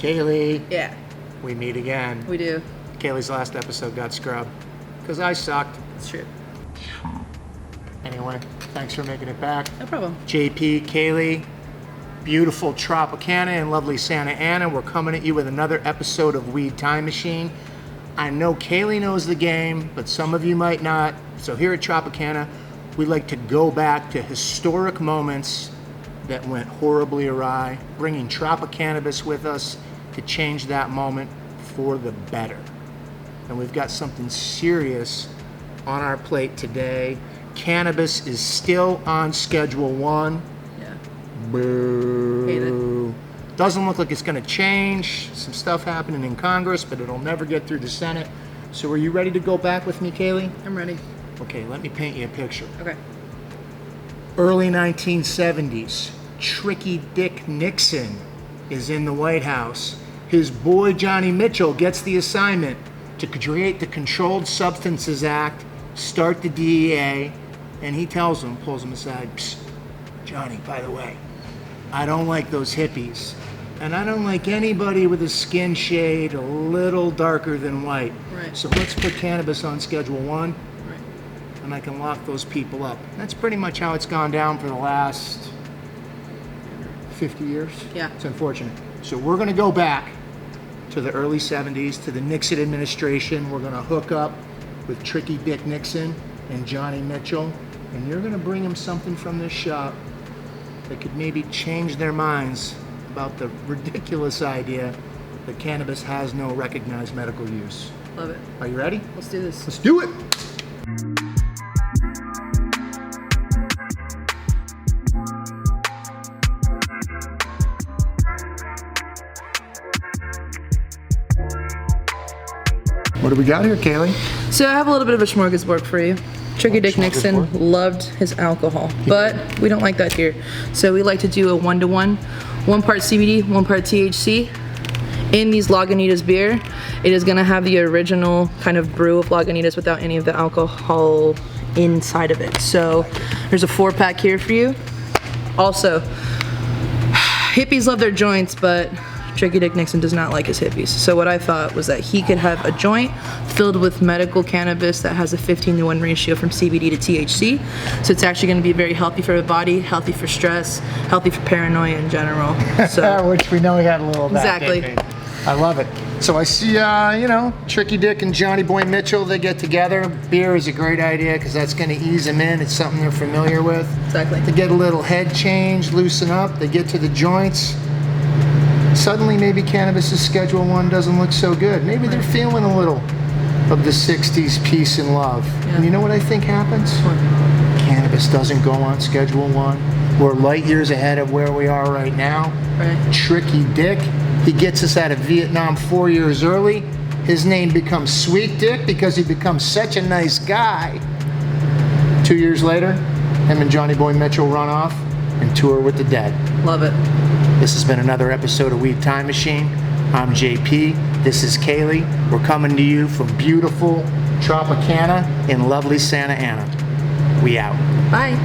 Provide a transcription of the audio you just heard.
Kailey. Yeah. We meet again. We do. Kailey's last episode got scrubbed because I sucked. It's true. Anyway, thanks for making it back. No problem. JP, Kailey, beautiful Tropicana and lovely Santa Ana. We're coming at you with another episode of Weed Time Machine. I know Kailey knows the game, but some of you might not. So here at Tropicana, we like to go back to historic moments that went horribly awry, bringing Tropicannabis with us to change that moment for the better. And we've got something serious on our plate today. Cannabis is still on Schedule 1. Yeah. Boo. Hate it. Doesn't look like it's going to change. Some stuff happening in Congress, but it'll never get through the Senate. So are you ready to go back with me, Kailey? I'm ready. Okay, let me paint you a picture. Okay. Early 1970s, Tricky Dick Nixon is in the White House. His boy Johnny Mitchell gets the assignment to create the Controlled Substances Act, start the DEA, and he tells him, pulls him aside, "Psst, Johnny, by the way, I don't like those hippies, and I don't like anybody with a skin shade a little darker than white. Right. So let's put cannabis on Schedule 1, Right. and I can lock those people up." That's pretty much how it's gone down for the last 50 years. Yeah. It's unfortunate. So we're going to go back to the early 70s, to the Nixon administration. We're going to hook up with Tricky Dick Nixon and Johnny Mitchell, and you're going to bring them something from this shop that could maybe change their minds about the ridiculous idea that cannabis has no recognized medical use. Love it. Are you ready? Let's do this. Let's do it! What do we got here, Kailey? So I have a little bit of a smorgasbord for you. Tricky Dick Nixon loved his alcohol, but we don't like that here. So we like to do a 1-to-1, 1 part CBD, 1 part THC. In these Lagunitas beer, it is gonna have the original kind of brew of Lagunitas without any of the alcohol inside of it. So there's a 4-pack here for you. Also, hippies love their joints, but Tricky Dick Nixon does not like his hippies. So what I thought was that he could have a joint filled with medical cannabis that has a 15-to-1 ratio from CBD to THC. So it's actually going to be very healthy for the body, healthy for stress, healthy for paranoia in general. So which we know he had a little of that. exactly. I love it. So I see, Tricky Dick and Johnny Boy Mitchell, they get together. Beer is a great idea because that's going to ease them in. It's something they're familiar with. Exactly. They get a little head change, loosen up. They get to the joints. Suddenly, maybe cannabis's Schedule 1 doesn't look so good. Maybe they're feeling a little of the 60s peace and love. Yeah. And you know what I think happens? Cannabis doesn't go on Schedule 1. We're light years ahead of where we are right now. Right. Tricky Dick, he gets us out of Vietnam 4 years early. His name becomes Sweet Dick because he becomes such a nice guy. 2 years later, him and Johnny Boy Mitchell run off and tour with the dead. Love it. This has been another episode of Weed Time Machine. I'm JP. This is Kailey. We're coming to you from beautiful Tropicana in lovely Santa Ana. We out. Bye.